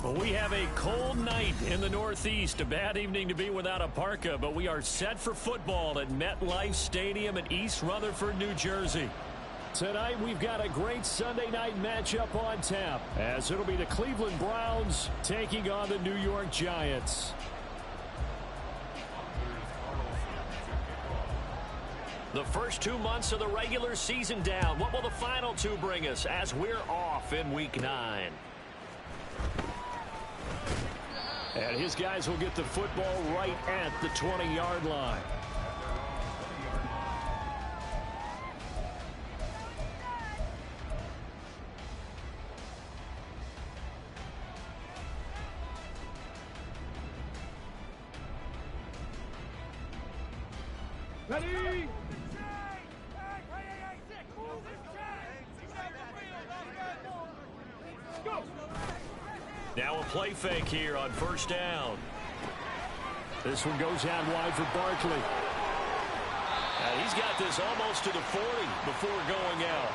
Well, we have a cold night in the Northeast. A bad evening to be without a parka, but we are set for football at MetLife Stadium in East Rutherford, New Jersey. Tonight, we've got a great Sunday night matchup on tap, as it'll be the Cleveland Browns taking on the New York Giants. The first 2 months of the regular season down. What will the final two bring us as we're off in Week 9? And his guys will get the football right at the 20-yard line. Ready? Go! Now a play fake here on first down. This one goes out wide for Barkley. And he's got this almost to the 40 before going out.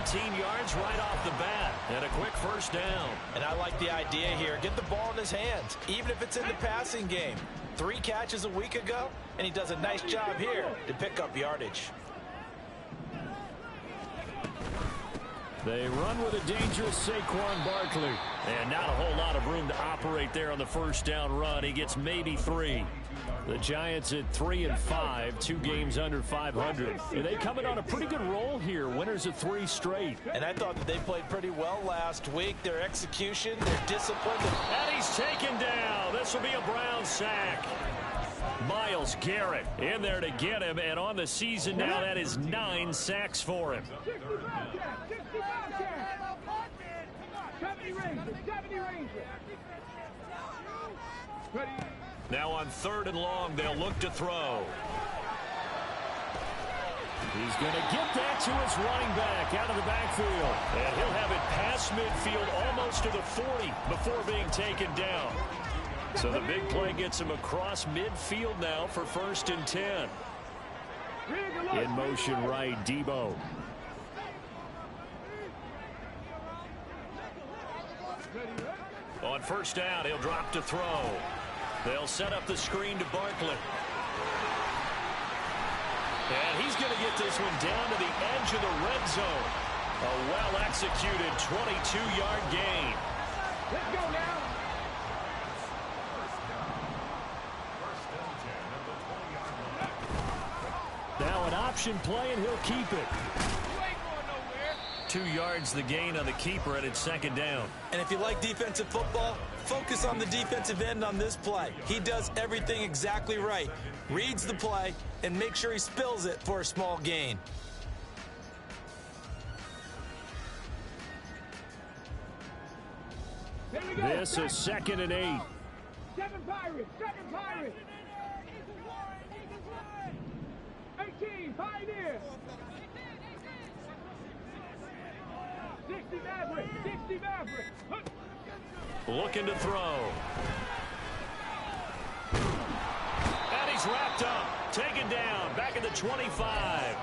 19 yards right off the bat. And a quick first down. And I like the idea here. Get the ball in his hands, even if it's in the passing game. 3 catches a week ago, and he does a nice job here to pick up yardage. They run with a dangerous Saquon Barkley. And not a whole lot of room to operate there on the first down run. He gets maybe 3. The Giants at 3-5, 2 games under 500. And they coming on a pretty good roll here. Winners of 3 straight. And I thought that they played pretty well last week. Their execution, their discipline. And he's taken down. This will be a Brown sack. Myles Garrett in there to get him. And on the season now, that is 9 sacks for him. Now on 3rd and long, they'll look to throw. He's going to get that to his running back out of the backfield. And he'll have it past midfield almost to the 40 before being taken down. So the big play gets him across midfield now for 1st and 10. In motion right, Debo. On first down, he'll drop to throw. They'll set up the screen to Barkley. And he's going to get this one down to the edge of the red zone. A well-executed 22-yard gain. Let's go now. Now an option play, and he'll keep it. 2 yards the gain on the keeper, and it's 2nd down. And if you like defensive football, focus on the defensive end on this play. He does everything exactly right. Reads the play and makes sure he spills it for a small gain. This is 2nd and 8. 7 Pirates, 7 Pirates. 18 Pioneers. 60 Mavericks, 60 Mavericks. Looking to throw. And he's wrapped up. Taken down. Back at the 25.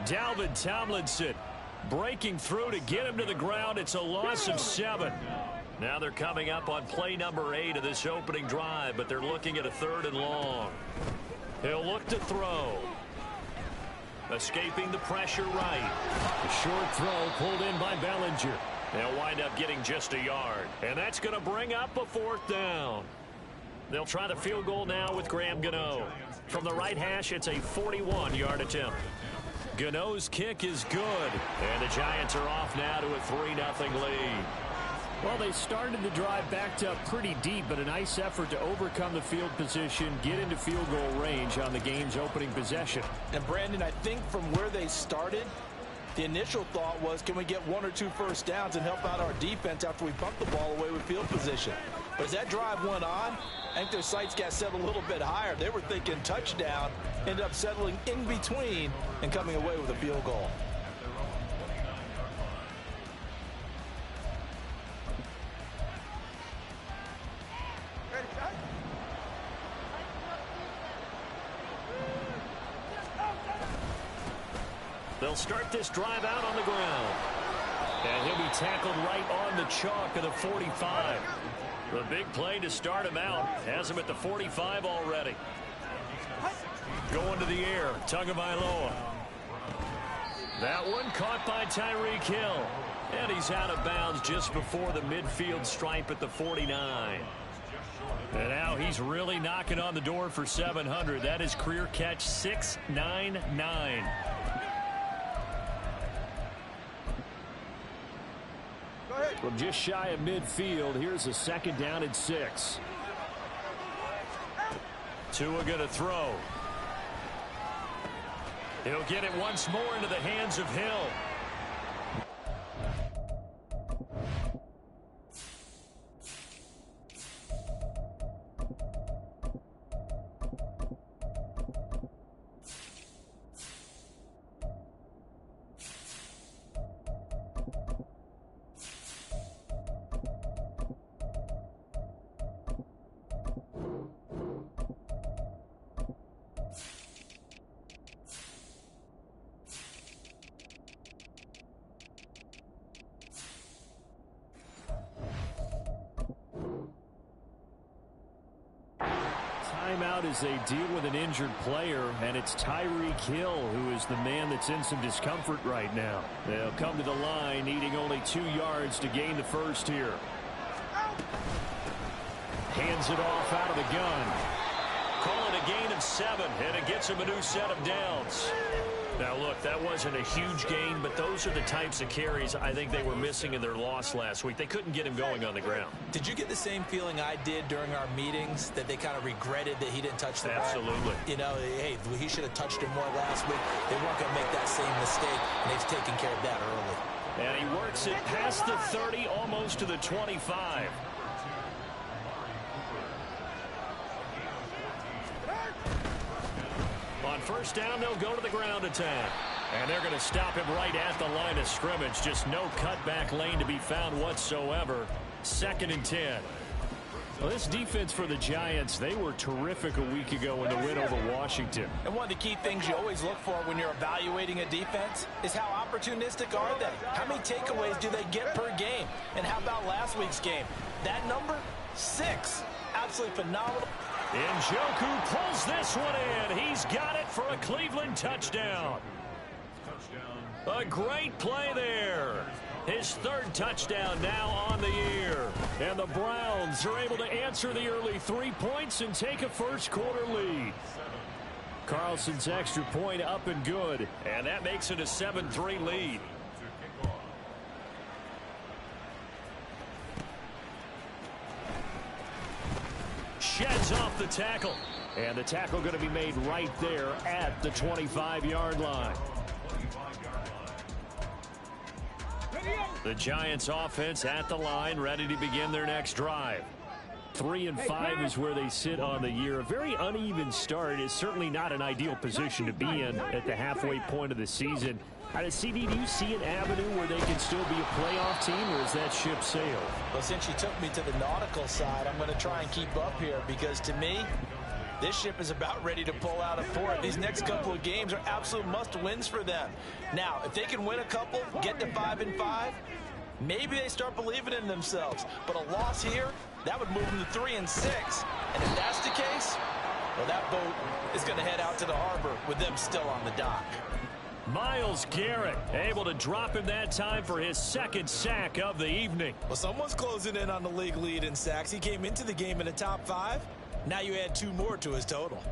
Dalvin Tomlinson breaking through to get him to the ground. It's a loss of 7. Now they're coming up on play number 8 of this opening drive, but they're looking at a 3rd and long. He'll look to throw. Escaping the pressure right. A short throw pulled in by Bellinger. They'll wind up getting just a yard. And that's going to bring up a 4th down. They'll try the field goal now with Graham Gotw. From the right hash, it's a 41-yard attempt. Gano's kick is good. And the Giants are off now to a 3-0 lead. Well, they started the drive backed up pretty deep, but a nice effort to overcome the field position, get into field goal range on the game's opening possession. And, Brandon, I think from where they started, the initial thought was, can we get 1 or 2 first downs and help out our defense after we bump the ball away with field position? But as that drive went on, I think their sights got set a little bit higher. They were thinking touchdown, ended up settling in between and coming away with a field goal. They'll start this drive out on the ground. And he'll be tackled right on the chalk of the 45. The big play to start him out. Has him at the 45 already. Going to the air. Tagovailoa. That one caught by Tyreek Hill. And he's out of bounds just before the midfield stripe at the 49. And now he's really knocking on the door for 700. That is career catch 699. From just shy of midfield, here's a 2nd down and 6. Tua going to throw. He'll get it once more into the hands of Hill. Timeout as they deal with an injured player, and it's Tyreek Hill who is the man that's in some discomfort right now. They'll come to the line needing only 2 yards to gain the first here. Hands it off out of the gun. Call it a gain of 7, and it gets him a new set of downs. Now, look, that wasn't a huge gain, but those are the types of carries I think they were missing in their loss last week. They couldn't get him going on the ground. Did you get the same feeling I did during our meetings, that they kind of regretted that he didn't touch the ball? Absolutely. You know, hey, he should have touched him more last week. They weren't going to make that same mistake, and they've taken care of that early. And he works it past the 30, almost to the 25. On first down, they'll go to the ground attack. And they're going to stop him right at the line of scrimmage. Just no cutback lane to be found whatsoever. 2nd and 10. Well, this defense for the Giants, they were terrific a week ago in the win over Washington. And one of the key things you always look for when you're evaluating a defense is how opportunistic are they? How many takeaways do they get per game? And how about last week's game? That number, 6. Absolutely phenomenal. Njoku pulls this one in. He's got it for a Cleveland touchdown. A great play there. His 3rd touchdown now on the year. And the Browns are able to answer the early 3 points and take a first-quarter lead. Carlson's extra point up and good. And that makes it a 7-3 lead. Sheds off the tackle. And the tackle going to be made right there at the 25-yard line. The Giants offense at the line, ready to begin their next drive. 3 and 5 is where they sit on the year. A very uneven start is certainly not an ideal position to be in at the halfway point of the season. CD, do you see an avenue where they can still be a playoff team, or is that ship sailed? Well, since you took me to the nautical side, I'm going to try and keep up here, because to me, this ship is about ready to pull out of port. These next couple of games are absolute must-wins for them. Now, if they can win a couple, get to 5 and 5, maybe they start believing in themselves. But a loss here, that would move them to 3 and 6. And if that's the case, well, that boat is going to head out to the harbor with them still on the dock. Myles Garrett able to drop him that time for his 2nd sack of the evening. Well, someone's closing in on the league lead in sacks. He came into the game in the top 5. Now you add 2 more to his total.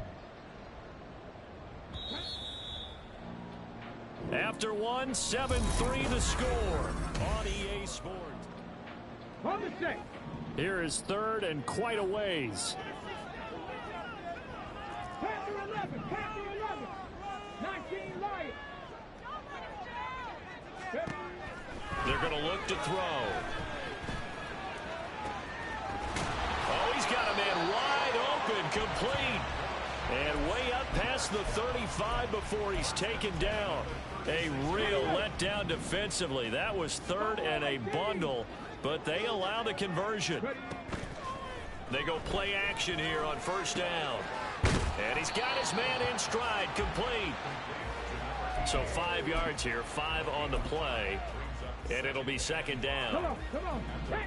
After one, 7-3 the score on EA Sports. On the set. Here is third and quite a ways. Pass to 11. Pass to 11. 19 Lions. They're going to look to throw. Oh, he's got a man wide open, complete. And way up past the 35 before he's taken down. A real letdown defensively. That was third and a bundle, but they allow the conversion. They go play action here on first down. And he's got his man in stride, complete. So 5 yards here, 5 on the play. And it'll be second down. Come on, come on. Hey.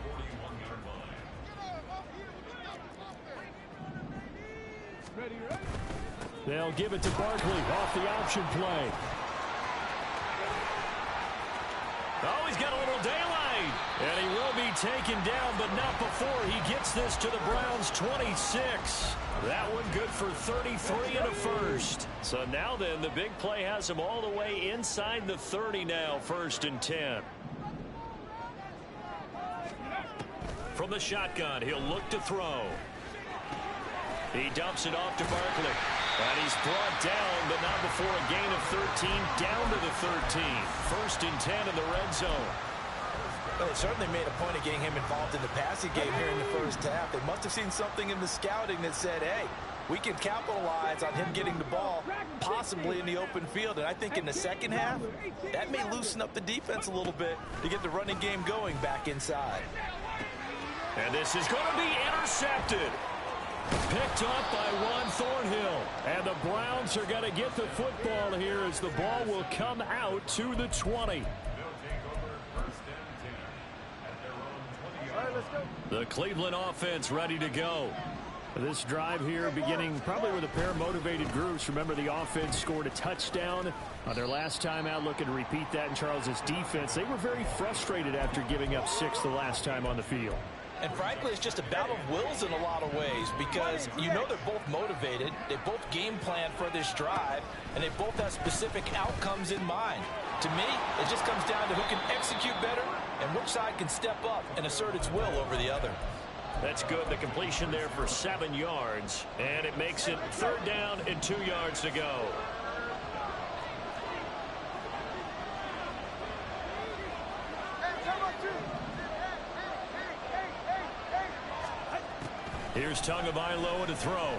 Ready, ready. They'll give it to Barkley off the option play. Oh, he's got a little daylight. And he will be taken down, but not before he gets this to the Browns' 26. That one good for 33 and a first. So now then, the big play has him all the way inside the 30 now, 1st and 10. From the shotgun, he'll look to throw. He dumps it off to Barkley. And he's brought down, but not before a gain of 13, down to the 13. 1st and 10 in the red zone. Well, they certainly made a point of getting him involved in the passing game here in the first half. They must have seen something in the scouting that said, hey, we can capitalize on him getting the ball, possibly in the open field. And I think in the second half, that may loosen up the defense a little bit to get the running game going back inside. And this is going to be intercepted. Picked up by Juan Thornhill. And the Browns are going to get the football here as the ball will come out to the 20. The Cleveland offense ready to go. This drive here beginning probably with a pair of motivated groups. Remember, the offense scored a touchdown on their last time out. Looking to repeat that in Charles's defense. They were very frustrated after giving up 6 the last time on the field. And frankly, it's just a battle of wills in a lot of ways because you know they're both motivated. They both game plan for this drive, and they both have specific outcomes in mind. To me, it just comes down to who can execute better and which side can step up and assert its will over the other. That's good. The completion there for 7 yards, and it makes it 3rd down and 2 yards to go. Here's Tagovailoa to throw.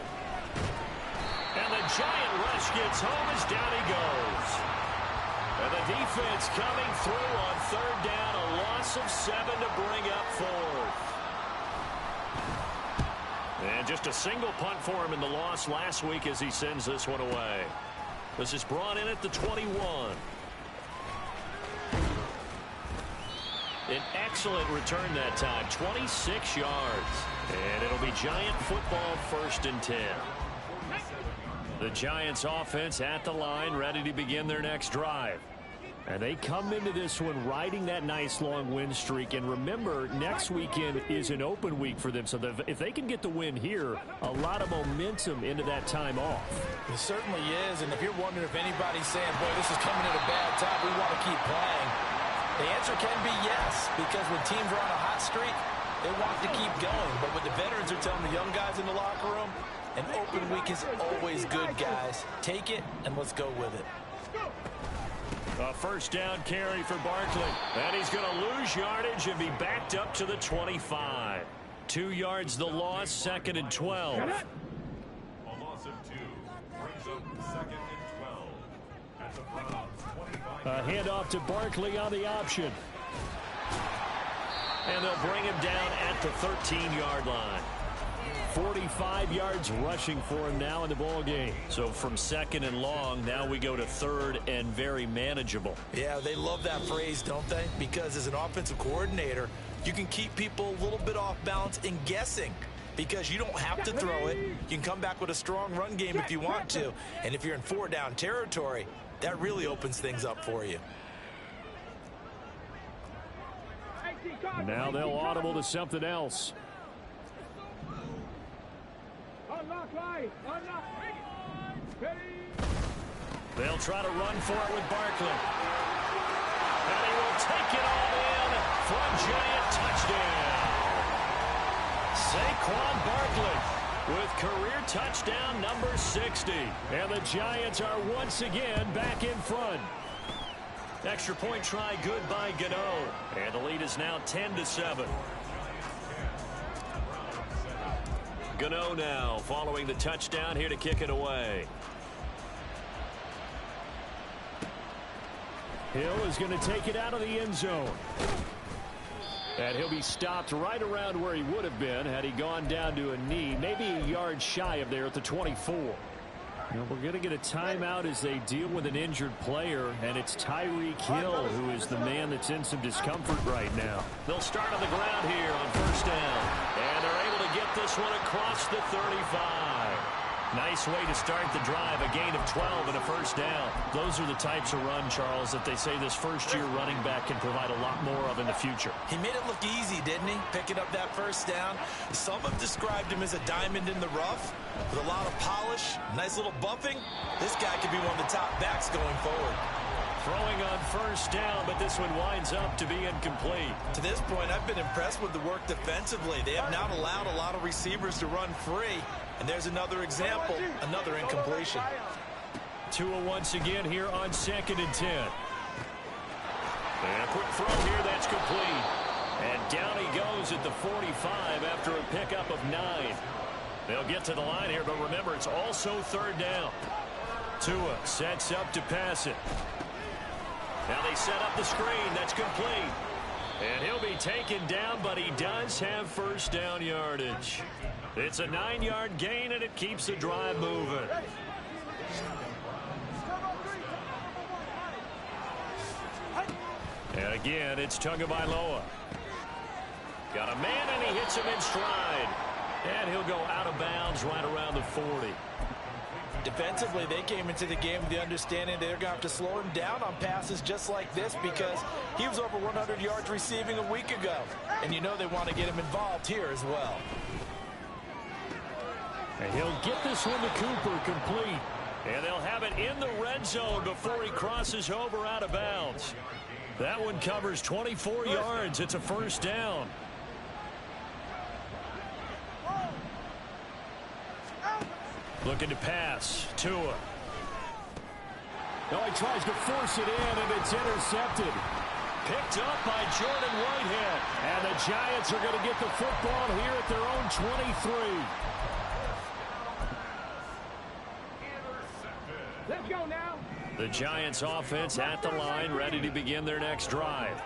And the giant rush gets home as down he goes. And the defense coming through on 3rd down. A loss of 7 to bring up 4th. And just a single punt for him in the loss last week as he sends this one away. This is brought in at the 21. An excellent return that time, 26 yards. And it'll be Giant football, 1st and 10. The Giants offense at the line, ready to begin their next drive. And they come into this one riding that nice long win streak. And remember, next weekend is an open week for them. So if they can get the win here, a lot of momentum into that time off. It certainly is. And if you're wondering if anybody's saying, boy, this is coming at a bad time, we want to keep playing, the answer can be yes. Because when teams are on a hot streak, they want to keep going. But what the veterans are telling the young guys in the locker room, an open week is always good, guys. Take it, and let's go with it. A 1st down carry for Barkley. And he's going to lose yardage and be backed up to the 25. 2 yards the loss, 2nd and 12. A loss of 2 brings up 2nd and 12 at the Browns 25. A handoff to Barkley on the option. And they'll bring him down at the 13-yard line. 45 yards rushing for him now in the ball game. So from 2nd and long, now we go to 3rd and very manageable. Yeah, they love that phrase, don't they? Because as an offensive coordinator, you can keep people a little bit off balance and guessing. Because you don't have to throw it. You can come back with a strong run game if you want to. And if you're in 4-down territory, that really opens things up for you. Now they'll audible to something else. Unlock line. Unlock. They'll try to run for it with Barkley. And he will take it all in for a Giant touchdown. with career touchdown number 60. And the Giants are once again back in front. Extra point try good by Gotw. And the lead is now 10-7. Gotw now following the touchdown here to kick it away. Hill is going to take it out of the end zone. And he'll be stopped right around where he would have been had he gone down to a knee, maybe a yard shy of there at the 24. We're going to get a timeout as they deal with an injured player, and it's Tyreek Hill who is the man that's in some discomfort right now. They'll start on the ground here on first down, and they're able to get this one across the 35. Nice way to start the drive, a gain of 12 and a first down. Those are the types of run, Charles, that they say this first-year running back can provide a lot more of in the future. He made it look easy, didn't he? Picking up that first down. Some have described him as a diamond in the rough with a lot of polish, nice little bumping. This guy could be one of the top backs going forward. Throwing on first down, but this one winds up to be incomplete. To this point, I've been impressed with the work defensively. They have not allowed a lot of receivers to run free. And there's another example, another incompletion. Tua once again here on 2nd and 10. And a quick throw here, that's complete. And down he goes at the 45 after a pickup of 9. They'll get to the line here, but remember, it's also third down. Tua sets up to pass it. Now they set up the screen. That's complete. And he'll be taken down, but he does have first down yardage. It's a 9-yard gain, and it keeps the drive moving. And again, it's Tagovailoa. Got a man, and he hits him in stride. And he'll go out of bounds right around the 40. Defensively, they came into the game with the understanding they're going to have to slow him down on passes just like this because he was over 100 yards receiving a week ago. And you know they want to get him involved here as well. And he'll get this one to Cooper complete. And they'll have it in the red zone before he crosses over out of bounds. That one covers 24 yards. It's a first down. Looking to pass. Tua. No, he tries to force it in, and it's intercepted. Picked up by Jordan Whitehead. And the Giants are going to get the football here at their own 23. Let's go now. The Giants offense at the line, ready to begin their next drive.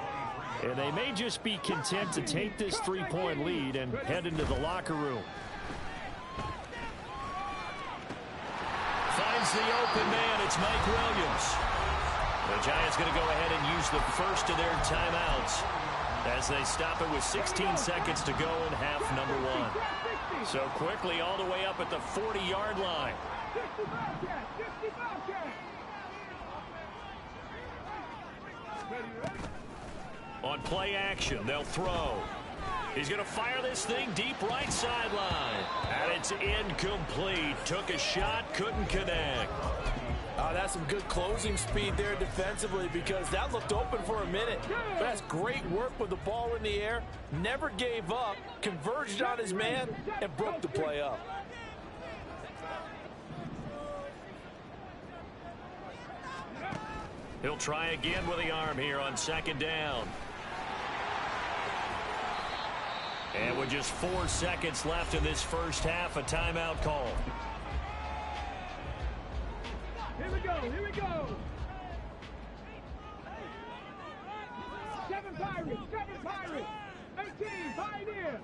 And they may just be content to take this 3-point lead and head into the locker room. Finds the open man. It's Mike Williams. The Giants going to go ahead and use the first of their timeouts as they stop it with 16 seconds to go in half number 1. So quickly all the way up at the 40-yard line. On play action, they'll throw. He's going to fire this thing deep right sideline. And it's incomplete. Took a shot, couldn't connect. That's some good closing speed there defensively because that looked open for a minute. But that's great work with the ball in the air. Never gave up, converged on his man, and broke the play up. He'll try again with the arm here on 2nd down. And with just 4 seconds left in this first half, a timeout call. Here we go, here we go. 7 Pirates, 18, Pioneer.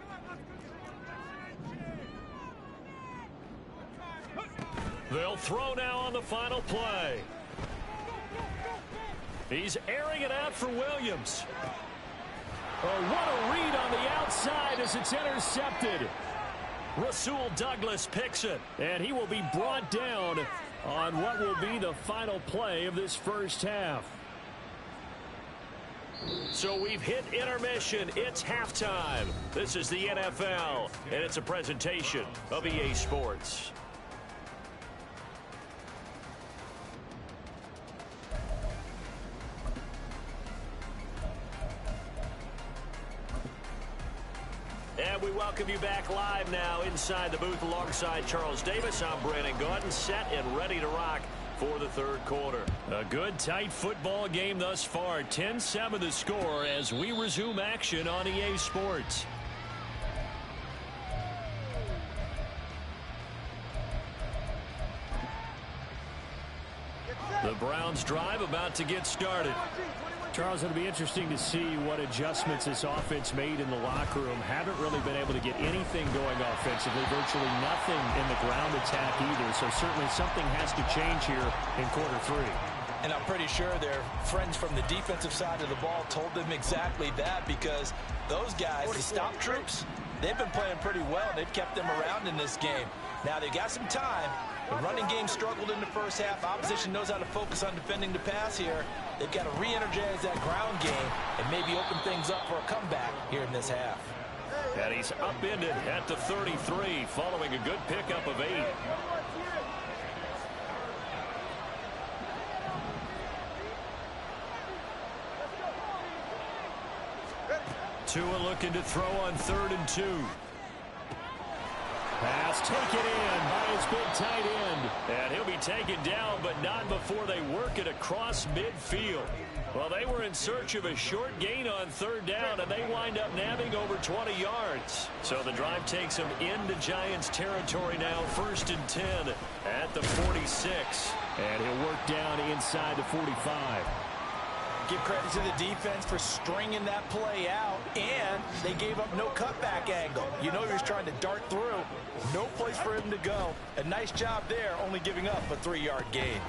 They'll throw now on the final play. He's airing it out for Williams. Oh, what a read on the outside as it's intercepted. Rasul Douglas picks it, and he will be brought down on what will be the final play of this first half. So we've hit intermission. It's halftime. This is the NFL, and it's a presentation of EA Sports. And we welcome you back live now inside the booth alongside Charles Davis. I'm Brandon Gotw, set and ready to rock for the third quarter. A good, tight football game thus far. 10-7 the score as we resume action on EA Sports. The Browns drive about to get started. Charles, it'll be interesting to see what adjustments this offense made in the locker room. Haven't really been able to get anything going offensively. Virtually nothing in the ground attack either. So certainly something has to change here in quarter three. And I'm pretty sure their friends from the defensive side of the ball told them exactly that, because those guys, the stop troops, they've been playing pretty well. They've kept them around in this game. Now they've got some time. The running game struggled in the first half. Opposition knows how to focus on defending the pass here. They've got to re-energize that ground game and maybe open things up for a comeback here in this half. And he's upended at the 33 following a good pickup of 8. Tua looking to throw on 3rd and 2. Pass taken in by his big tight end. And he'll be taken down, but not before they work it across midfield. Well, they were in search of a short gain on 3rd down, and they wind up nabbing over 20 yards. So the drive takes them into Giants territory now, 1st and 10 at the 46. And he'll work down inside the 45. Give credit to the defense for stringing that play out, and they gave up no cutback angle. You know he was trying to dart through. No place for him to go. A nice job there, only giving up a 3-yard gain.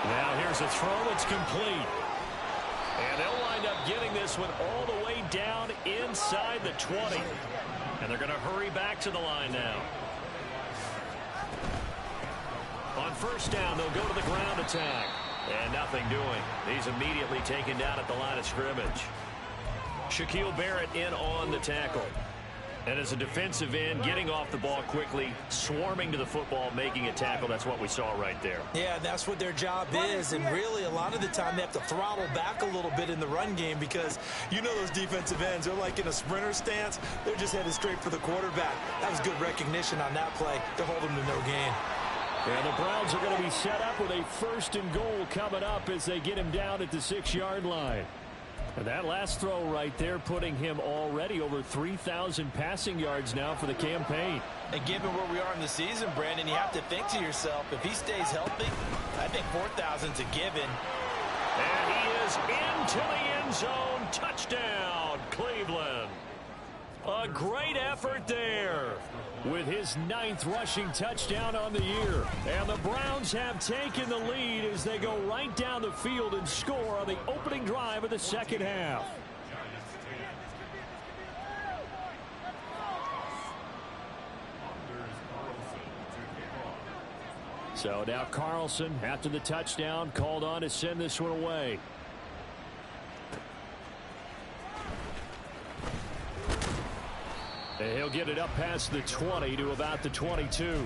Now here's a throw that's complete. And they'll wind up getting this one all the way down inside the 20. And they're going to hurry back to the line now. On 1st down, they'll go to the ground attack. And nothing doing. He's immediately taken down at the line of scrimmage. Shaquille Barrett in on the tackle. And as a defensive end, getting off the ball quickly, swarming to the football, making a tackle. That's what we saw right there. Yeah, that's what their job is. And really, a lot of the time, they have to throttle back a little bit in the run game, because you know those defensive ends, they're like in a sprinter stance. They're just headed straight for the quarterback. That was good recognition on that play to hold them to no gain. And the Browns are going to be set up with a 1st and goal coming up as they get him down at the 6-yard line. And that last throw right there putting him already over 3,000 passing yards now for the campaign. And given where we are in the season, Brandon, you have to think to yourself, if he stays healthy, I think 4,000's a given. And he is into the end zone. Touchdown, Cleveland. A great effort there with his 9th rushing touchdown on the year. And the Browns have taken the lead as they go right down the field and score on the opening drive of the second half. So now Carlson, after the touchdown, called on to send this one away. And he'll get it up past the 20 to about the 22.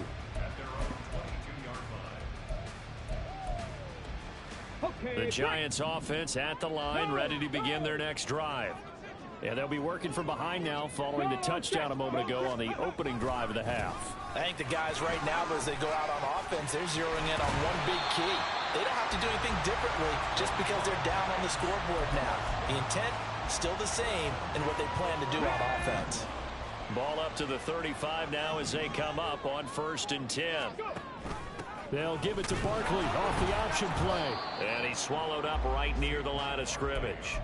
The Giants offense at the line, ready to begin their next drive. And they'll be working from behind now following the touchdown a moment ago on the opening drive of the half. I think the guys right now, as they go out on offense, they're zeroing in on one big key. They don't have to do anything differently just because they're down on the scoreboard now. The intent, still the same in what they plan to do on offense. Ball up to the 35 now as they come up on 1st and 10. They'll give it to Barkley off the option play. And he's swallowed up right near the line of scrimmage.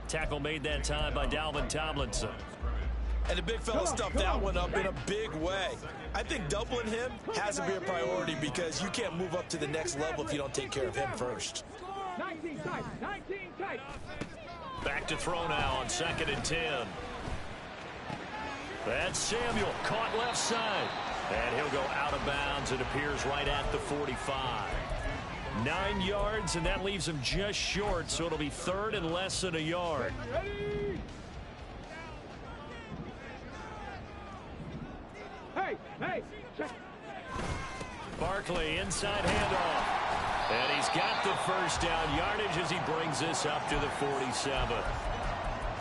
Tackle made that time by Dalvin Tomlinson. And the big fella stuffed that one up in a big way. I think doubling him has to be a priority, because you can't move up to the next level if you don't take care of him first. 19 tight, 19 tight. Back to throw now on 2nd and 10. That's Samuel, caught left side. And he'll go out of bounds. It appears right at the 45. 9 yards, and that leaves him just short, so it'll be 3rd and less than a yard. Ready? Hey, check. Barkley, inside handoff. And he's got the 1st down yardage as he brings this up to the 47.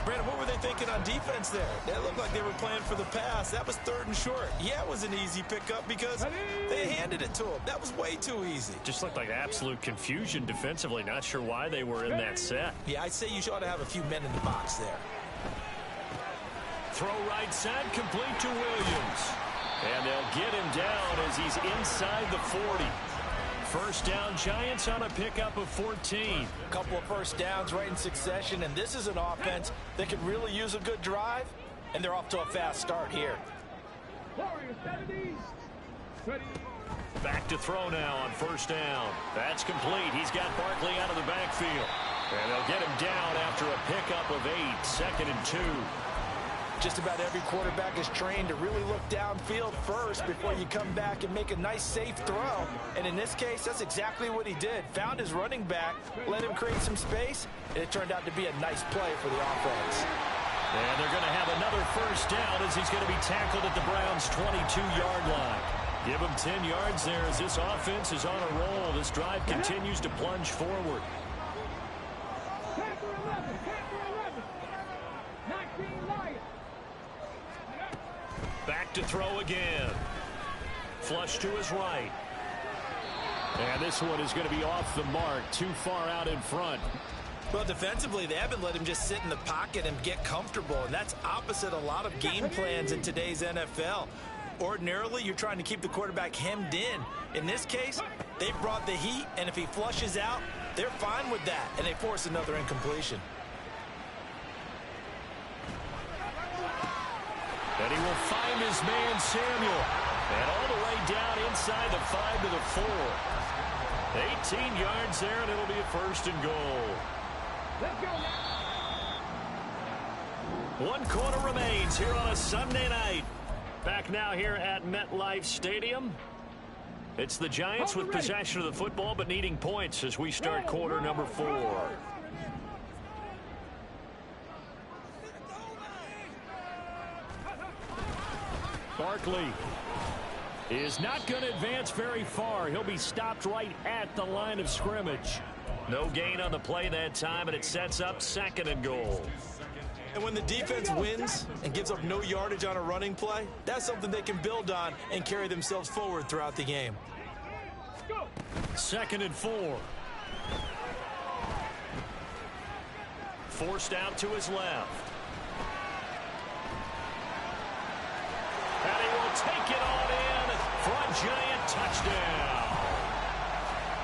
Brandon, what were they thinking on defense there? It looked like they were playing for the pass. That was 3rd and short. Yeah, it was an easy pickup because they handed it to him. That was way too easy. Just looked like absolute confusion defensively. Not sure why they were in that set. Yeah, I'd say you ought to have a few men in the box there. Throw right side, complete to Williams. And they'll get him down as he's inside the 40. First down, Giants on a pickup of 14. A couple of first downs right in succession, and this is an offense that could really use a good drive, and they're off to a fast start here. Back to throw now on first down. That's complete. He's got Barkley out of the backfield. And they'll get him down after a pickup of 8, 2nd and 2. Just about every quarterback is trained to really look downfield first before you come back and make a nice, safe throw. And in this case, that's exactly what he did. Found his running back, let him create some space, and it turned out to be a nice play for the offense. And they're going to have another first down as he's going to be tackled at the Browns' 22-yard line. Give him 10 yards there as this offense is on a roll. This drive continues to plunge forward. Back to throw again. Flush to his right. And this one is going to be off the mark, too far out in front. Well, defensively, they haven't let him just sit in the pocket and get comfortable, and that's opposite a lot of game plans in today's NFL. Ordinarily, you're trying to keep the quarterback hemmed in. In this case, they brought the heat, and if he flushes out, they're fine with that, and they force another incompletion. And he will find his man, Samuel. And all the way down inside the 5 to the 4. 18 yards there, and it'll be a 1st and goal. Let's go now. 1 quarter remains here on a Sunday night. Back now here at MetLife Stadium. It's the Giants with possession of the football, but needing points as we start quarter number 4. Barkley is not going to advance very far. He'll be stopped right at the line of scrimmage. No gain on the play that time, and it sets up 2nd and goal. And when the defense wins and gives up no yardage on a running play, that's something they can build on and carry themselves forward throughout the game. 2nd and 4. Forced out to his left. And he will take it on in for a Giant touchdown.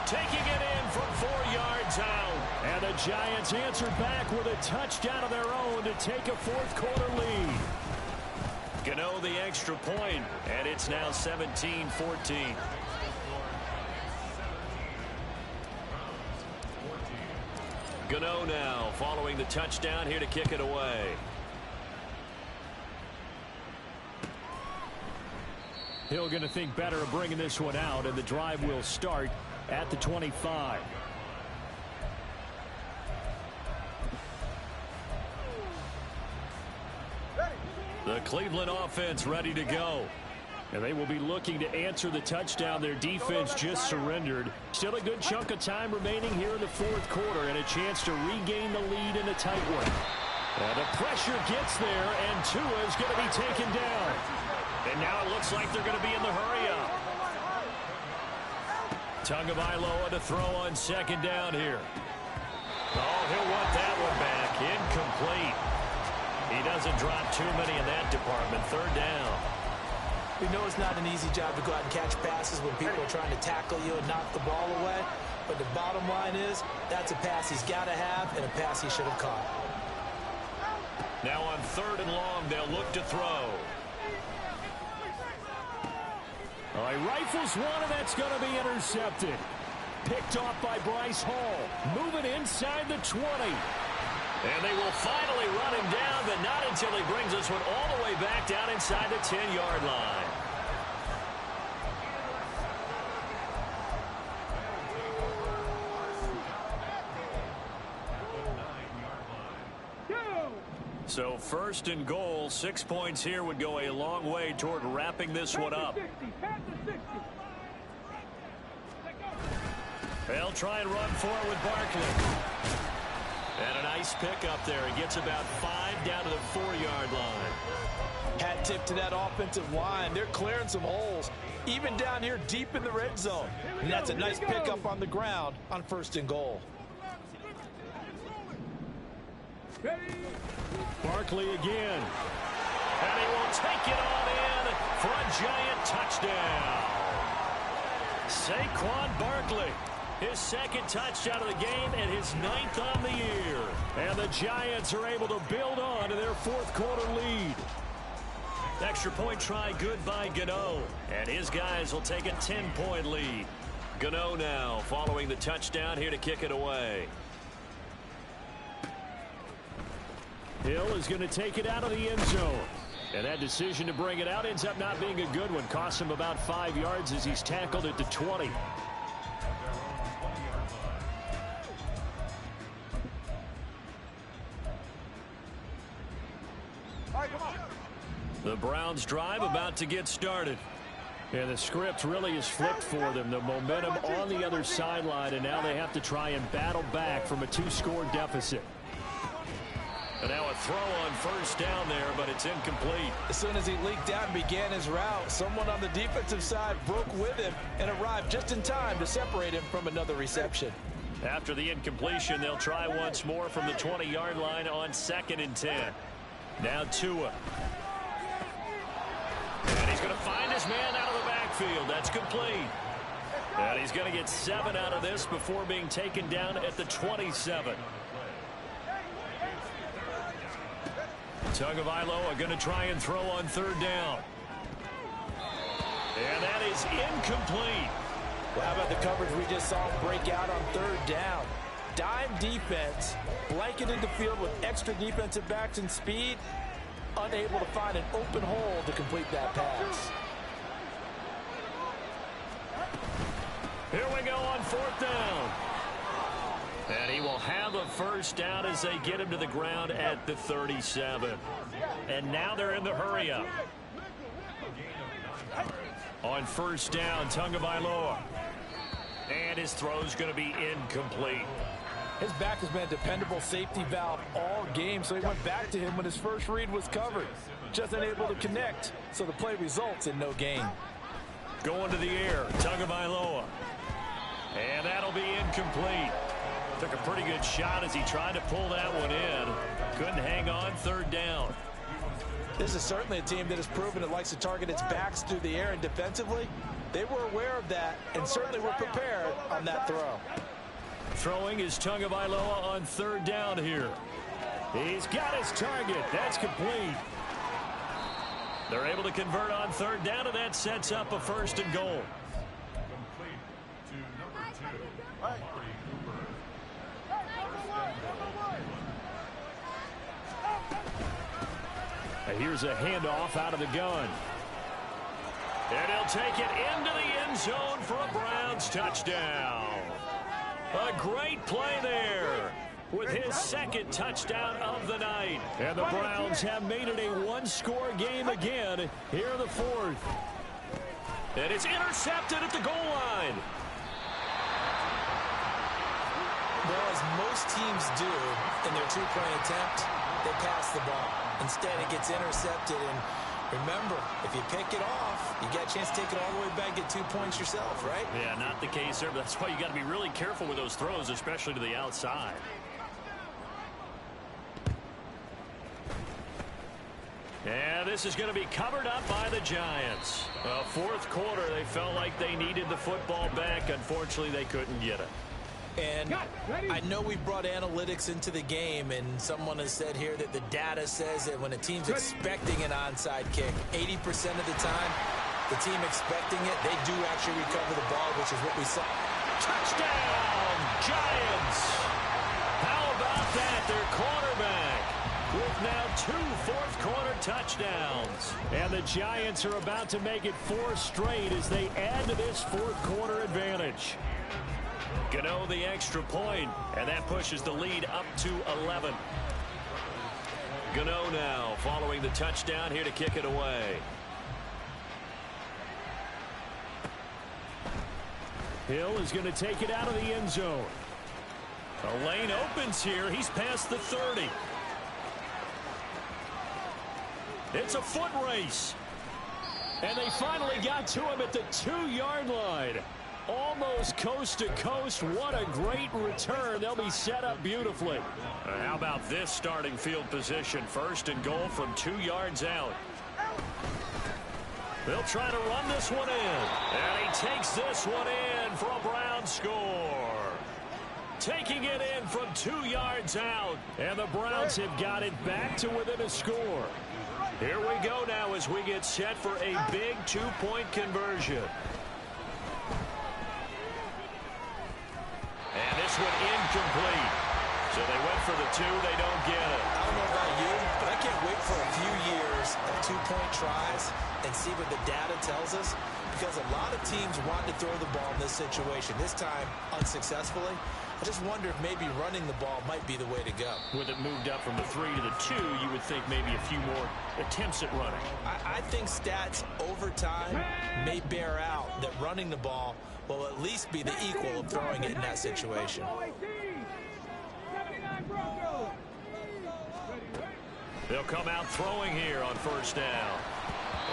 Taking it in from 4 yards out. And the Giants answered back with a touchdown of their own to take a 4th quarter lead. Gotw the extra point, and it's now 17-14. Gotw now following the touchdown here to kick it away. Hill going to think better of bringing this one out, and the drive will start at the 25. The Cleveland offense ready to go. And they will be looking to answer the touchdown their defense just surrendered. Still a good chunk of time remaining here in the 4th quarter, and a chance to regain the lead in a tight one. And the pressure gets there, and Tua is going to be taken down. And now it looks like they're going to be in the hurry-up. Tagovailoa to throw on 2nd down here. Oh, he'll want that one back. Incomplete. He doesn't drop too many in that department. 3rd down. We know it's not an easy job to go out and catch passes when people are trying to tackle you and knock the ball away. But the bottom line is, that's a pass he's got to have and a pass he should have caught. Now on 3rd and long, they'll look to throw. All right, rifles one, and that's going to be intercepted. Picked off by Bryce Hall. Moving inside the 20. And they will finally run him down, but not until he brings this one all the way back down inside the 10-yard line. So 1st and goal, 6 points here would go a long way toward wrapping this one up. They'll try and run for it with Barkley. And a nice pick up there. He gets about 5 down to the 4-yard line. Hat tip to that offensive line. They're clearing some holes, even down here deep in the red zone. And that's a nice pickup on the ground on 1st and goal. Barkley again. And he will take it on in for a giant touchdown. Saquon Barkley, his 2nd touchdown of the game and his 9th on the year. And the Giants are able to build on to their 4th quarter lead. Extra point try good by Gotw. And his guys will take a 10-point lead. Gotw now following the touchdown here to kick it away. Hill is going to take it out of the end zone. And that decision to bring it out ends up not being a good one. Costs him about 5 yards as he's tackled at the 20. The Browns drive about to get started. And the script really is flipped for them. The momentum on the other sideline, and now they have to try and battle back from a 2-score deficit. And now a throw on 1st down there, but it's incomplete. As soon as he leaked out and began his route, someone on the defensive side broke with him and arrived just in time to separate him from another reception. After the incompletion, they'll try once more from the 20-yard line on 2nd and 10. Now Tua. And he's going to find his man out of the backfield. That's complete. And he's going to get 7 out of this before being taken down at the 27. Tagovailoa going to try and throw on 3rd down. And that is incomplete. Well, how about the coverage we just saw him break out on 3rd down? Dime defense, blanketed the field with extra defensive backs and speed, unable to find an open hole to complete that pass. Here we go on 4th down. And he will have a 1st down as they get him to the ground at the 37. And now they're in the hurry up. On 1st down, Tagovailoa. And his throw's going to be incomplete. His back has been a dependable safety valve all game, so he went back to him when his first read was covered. Just unable to connect, so the play results in no gain. Going to the air, Tagovailoa. And that'll be incomplete. Took a pretty good shot as he tried to pull that one in. Couldn't hang on 3rd down. This is certainly a team that has proven it likes to target its backs through the air, and defensively, they were aware of that and certainly were prepared on that throw. Throwing is Tagovailoa on 3rd down here. He's got his target. That's complete. They're able to convert on 3rd down, and that sets up a 1st and goal. Complete to number 2, Amari Cooper. Here's a handoff out of the gun. And he'll take it into the end zone for a Browns touchdown. A great play there with his 2nd touchdown of the night. And the Browns have made it a 1-score game again here in the 4th. And it's intercepted at the goal line. Well, as most teams do in their 2-point attempt, they pass the ball. Instead, it gets intercepted. And remember, if you pick it off, you got a chance to take it all the way back, get 2 points yourself, right? Yeah, not the case there. But that's why you got to be really careful with those throws, especially to the outside. And this is going to be covered up by the Giants. 4th quarter, they felt like they needed the football back. Unfortunately, they couldn't get it. And I know we brought analytics into the game, and someone has said here that the data says that when a team's expecting an onside kick, 80% of the time, the team expecting it, they do actually recover the ball, which is what we saw. Touchdown, Giants! How about that? Their quarterback with now 2 fourth-quarter touchdowns. And the Giants are about to make it 4 straight as they add to this fourth-quarter advantage. Gotw the extra point, and that pushes the lead up to 11. Gotw now following the touchdown here to kick it away. Hill is going to take it out of the end zone. The lane opens here. He's past the 30. It's a foot race. And they finally got to him at the 2-yard line. Almost coast to coast. What a great return. They'll be set up beautifully. How about this starting field position? First and goal from 2 yards out. They'll try to run this one in. And he takes this one in for a Browns score. Taking it in from 2 yards out. And the Browns have got it back to within a score. Here we go now as we get set for a big 2-point conversion. And this one incomplete. So they went for the 2. They don't get it. I don't know about you, but I can't wait for a few years of 2-point tries and see what the data tells us. Because a lot of teams want to throw the ball in this situation. This time, unsuccessfully. I just wonder if maybe running the ball might be the way to go. With it moved up from the 3 to the 2, you would think maybe a few more attempts at running. I think stats over time may bear out that running the ball will at least be the equal of throwing it in that situation. They'll come out throwing here on first down.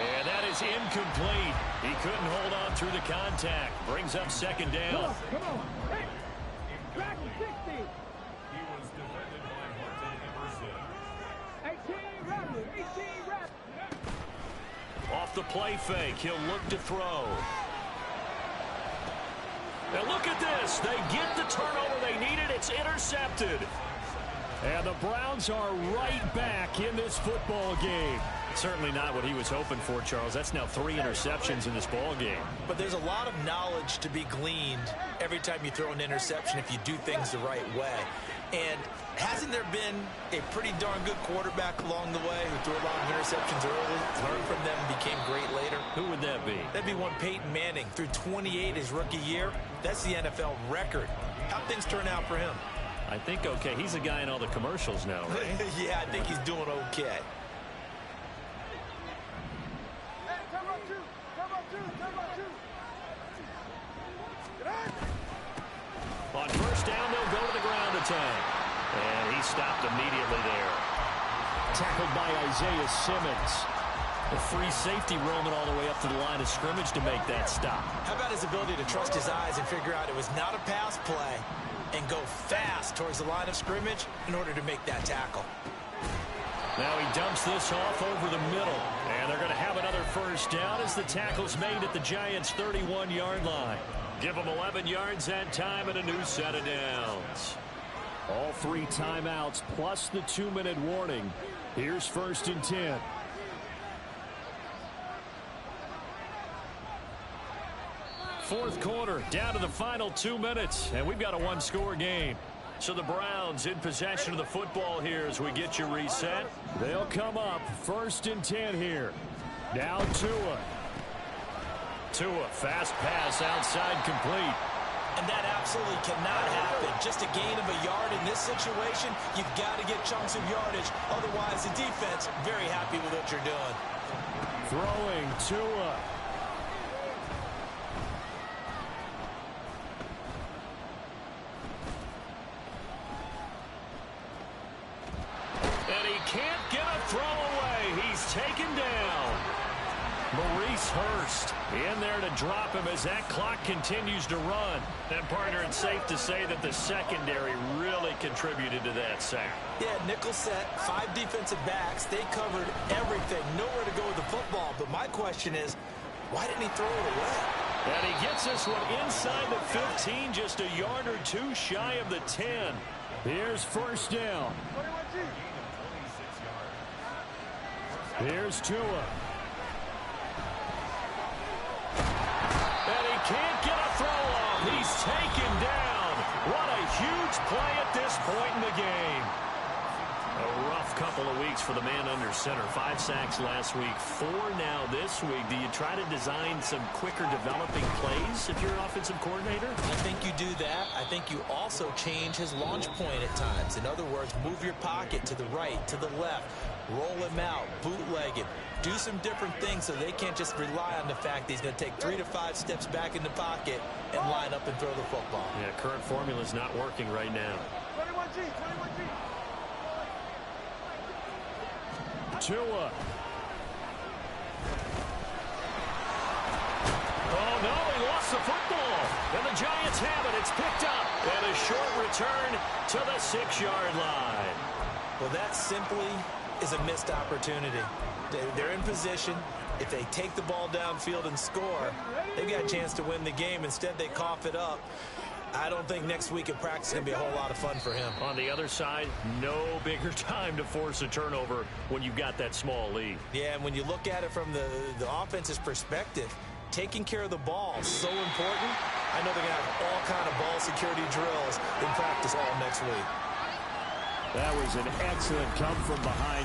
And that is incomplete. He couldn't hold on through the contact. Brings up second down. Come on. Hey. Back to 60. He was defended by Hunter Emerson. 18 Rattler. 18 Rattler. Off the play fake, he'll look to throw. And look at this. They get the turnover they needed. It's intercepted. And the Browns are right back in this football game. Certainly not what he was hoping for, Charles. That's now 3 interceptions in this ball game. But there's a lot of knowledge to be gleaned every time you throw an interception if you do things the right way. And hasn't there been a pretty darn good quarterback along the way who threw a lot of interceptions early, learned from them, and became great later? Who would that be? That'd be one Peyton Manning. Threw 28 his rookie year. That's the NFL record. How'd things turn out for him? I think okay. He's a guy in all the commercials now, right? Yeah, I think he's doing okay. On first down, they'll go to the ground attack. And he stopped immediately there. Tackled by Isaiah Simmons. The free safety roaming all the way up to the line of scrimmage to make that stop. How about his ability to trust his eyes and figure out it was not a pass play and go fast towards the line of scrimmage in order to make that tackle? Now he dumps this off over the middle. And they're going to have another first down as the tackle's made at the Giants' 31-yard line. Give them 11 yards that time and a new set of downs. All 3 timeouts plus the 2-minute warning. Here's first and 10. Fourth quarter, down to the final 2 minutes, and we've got a 1-score game. So the Browns in possession of the football here as we get you reset. They'll come up first and 10 here. Now Tua. Tua, fast pass outside, complete. And that absolutely cannot happen. Just a gain of a yard in this situation, you've got to get chunks of yardage. Otherwise, the defense very happy with what you're doing. Throwing Tua. And he can't get a throw away. He's taken down. Maurice Hurst in there to drop him as that clock continues to run. And, partner, it's safe to say that the secondary really contributed to that sack. Yeah, nickel set, 5 defensive backs. They covered everything. Nowhere to go with the football. But my question is, why didn't he throw it away? And he gets this one inside the 15, just a yard or 2 shy of the 10. Here's first down. Here's Tua. And he can't get a throw off. He's taken down. What a huge play at this point in the game. A rough couple of weeks for the man under center. 5 sacks last week, 4 now this week. Do you try to design some quicker developing plays if you're an offensive coordinator? I think you do that. I think you also change his launch point at times. In other words, move your pocket to the right, to the left. Roll him out, bootleg him, do some different things so they can't just rely on the fact that he's going to take 3 to 5 steps back in the pocket and line up and throw the football. Yeah, current formula is not working right now. 21G, 21G. Tua. Oh, no, he lost the football. And the Giants have it. It's picked up. And a short return to the 6-yard line. Well, that simply is a missed opportunity. They're in position. If they take the ball downfield and score, they've got a chance to win the game. Instead, they cough it up. I don't think next week in practice is going to be a whole lot of fun for him. On the other side, no bigger time to force a turnover when you've got that small lead. Yeah, and when you look at it from the offense's perspective, taking care of the ball is so important. I know they're going to have all kind of ball security drills in practice all next week. That was an excellent come from behind